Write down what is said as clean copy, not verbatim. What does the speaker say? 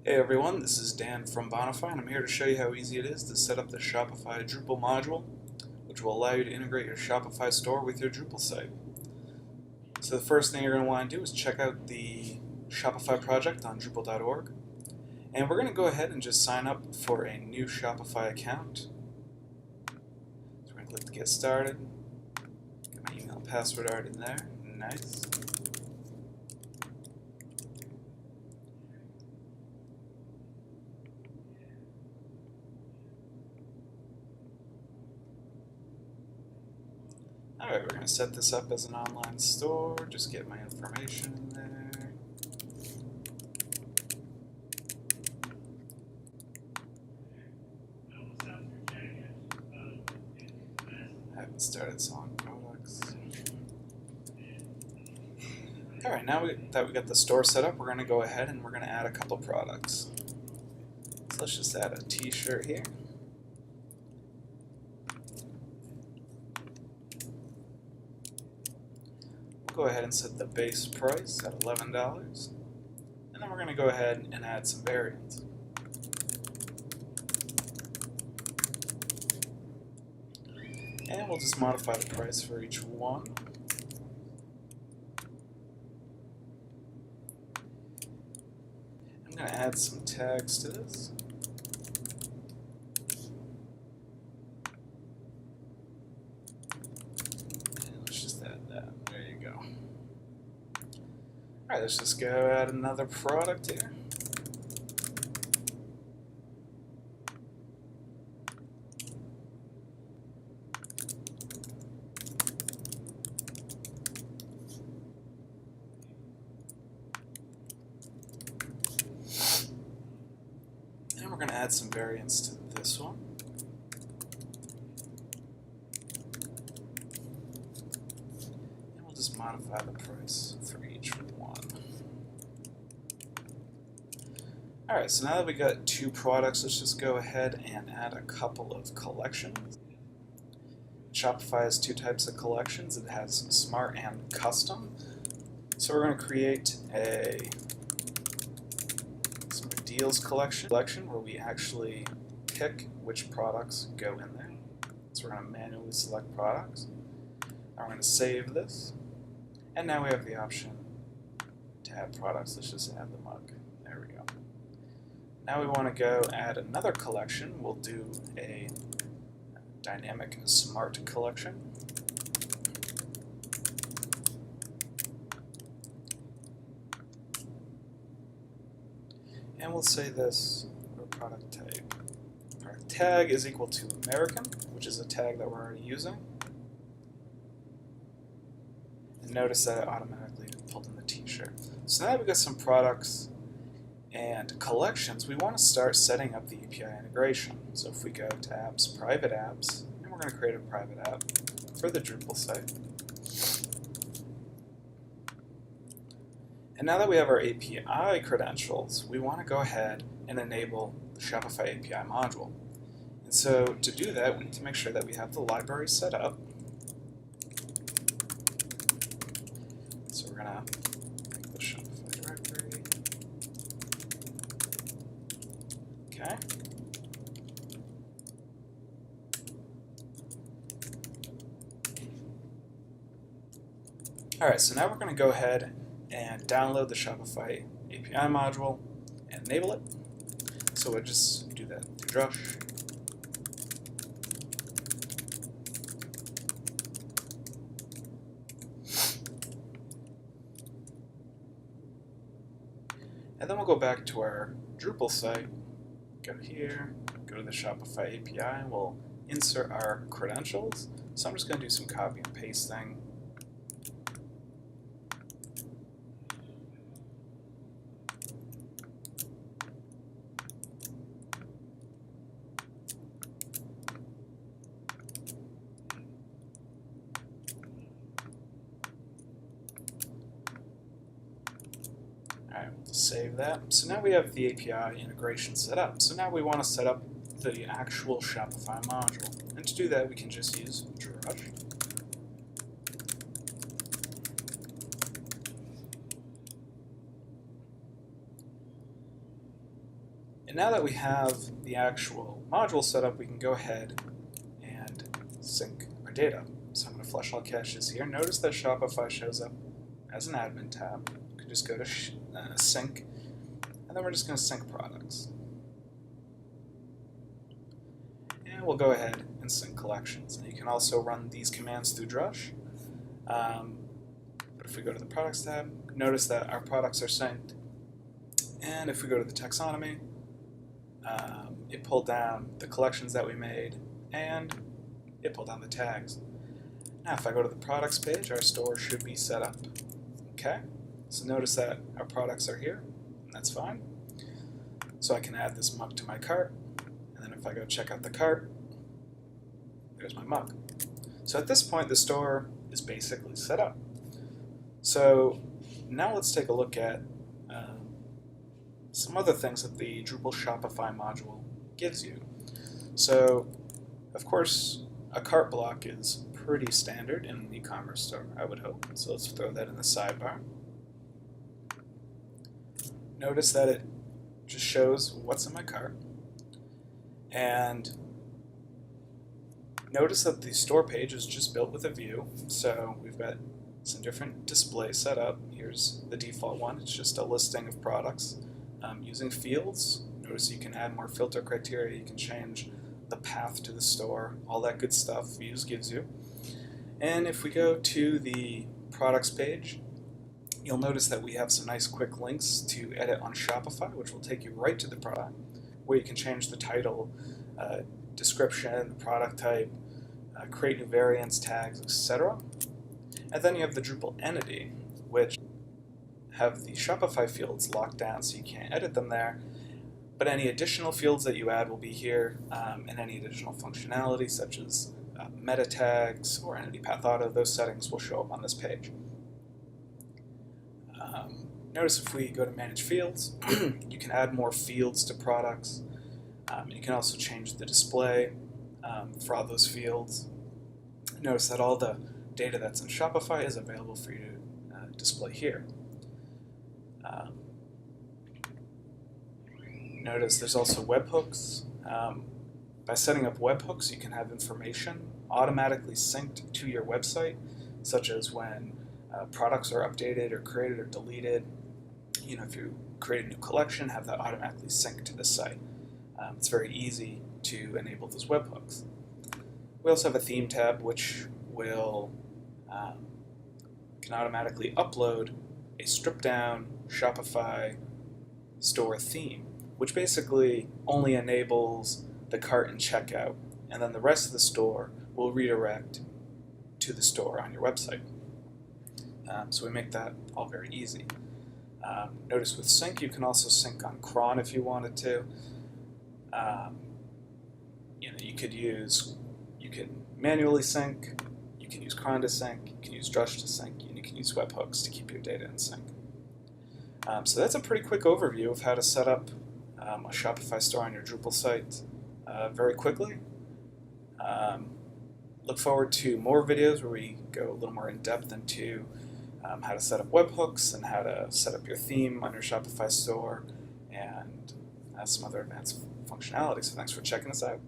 Hey everyone, this is Dan from Bonify, and I'm here to show you how easy it is to set up the Shopify Drupal module, which will allow you to integrate your Shopify store with your Drupal site. So the first thing you're going to want to do is check out the Shopify project on Drupal.org, and we're going to go ahead and just sign up for a new Shopify account. So we're going to click to get started. Get my email and password already there. Nice. Alright, we're going to set this up as an online store, just get my information in there. I haven't started selling products. Alright, now that we got the store set up, we're going to go ahead and we're going to add a couple products. So let's just add a t-shirt here. Go ahead and set the base price at $11, and then we're going to go ahead and add some variants. And we'll just modify the price for each one. I'm going to add some tags to this. And let's just add that. There you go. Alright, let's just go add another product here. And we're going to add some variants to this one. And we'll just modify the price for each one. Alright, so now that we got two products, let's just go ahead and add a couple of collections. Shopify has two types of collections. It has Smart and Custom. So we're going to create a Smart Deals collection where we actually pick which products go in there. So we're going to manually select products. Now we're going to save this. And now we have the option to add products. Let's just add the mug. There we go. Now we want to go add another collection. We'll do a dynamic smart collection. And we'll say this for product type. Product tag is equal to American, which is a tag that we're already using. And notice that it automatically pulled in the t-shirt. So now that we've got some products and collections, we want to start setting up the API integration. So if we go to apps, private apps, and we're going to create a private app for the Drupal site. And now that we have our API credentials, we want to go ahead and enable the Shopify API module. And so to do that, we need to make sure that we have the library set up. So we're going to make the Shopify directory. Okay. Alright, so now we're going to go ahead and download the Shopify API module and enable it. So we'll just do that through Drush. And then we'll go back to our Drupal site, go here, go to the Shopify API, and we'll insert our credentials. So I'm just going to do some copy and pasting. Alright, we'll save that. So now we have the API integration set up. So now we want to set up the actual Shopify module. And to do that, we can just use Drush. And now that we have the actual module set up, we can go ahead and sync our data. So I'm going to flush all caches here. Notice that Shopify shows up as an admin tab. You can just go to sync, and then we're just going to sync products. And we'll go ahead and sync collections. And you can also run these commands through Drush. But if we go to the products tab, notice that our products are synced. And if we go to the taxonomy, it pulled down the collections that we made, and it pulled down the tags. Now if I go to the products page, our store should be set up. Okay, so notice that our products are here, and that's fine. So I can add this mug to my cart, and then if I go check out the cart, there's my mug. So at this point, the store is basically set up. So now let's take a look at some other things that the Drupal Shopify module gives you. So, of course, a cart block is pretty standard in an e-commerce store, I would hope. So let's throw that in the sidebar. Notice that it just shows what's in my cart. And notice that the store page is just built with a view. So we've got some different displays set up. Here's the default one. It's just a listing of products. Using fields, notice you can add more filter criteria, you can change the path to the store, all that good stuff Views gives you. And if we go to the products page, you'll notice that we have some nice quick links to edit on Shopify, which will take you right to the product, where you can change the title, description, the product type, create new variants, tags, etc. And then you have the Drupal entity, which have the Shopify fields locked down so you can't edit them there, but any additional fields that you add will be here, and any additional functionality such as meta tags or entity path auto, those settings will show up on this page. Notice if we go to manage fields, you can add more fields to products. You can also change the display for all those fields. Notice that all the data that's in Shopify is available for you to display here. Notice there's also webhooks. By setting up webhooks, you can have information automatically synced to your website, such as when products are updated or created or deleted. You know, if you create a new collection, have that automatically synced to the site. It's very easy to enable those webhooks. We also have a theme tab, which will can automatically upload a stripped down Shopify store theme, which basically only enables the cart and checkout, and then the rest of the store will redirect to the store on your website. So we make that all very easy. Notice with sync, you can also sync on cron if you wanted to. You can manually sync, you can use cron to sync, you can use Drush to sync, and you can use webhooks to keep your data in sync. So that's a pretty quick overview of how to set up a Shopify store on your Drupal site very quickly. Look forward to more videos where we go a little more in depth into how to set up webhooks and how to set up your theme on your Shopify store and some other advanced functionality. So thanks for checking us out.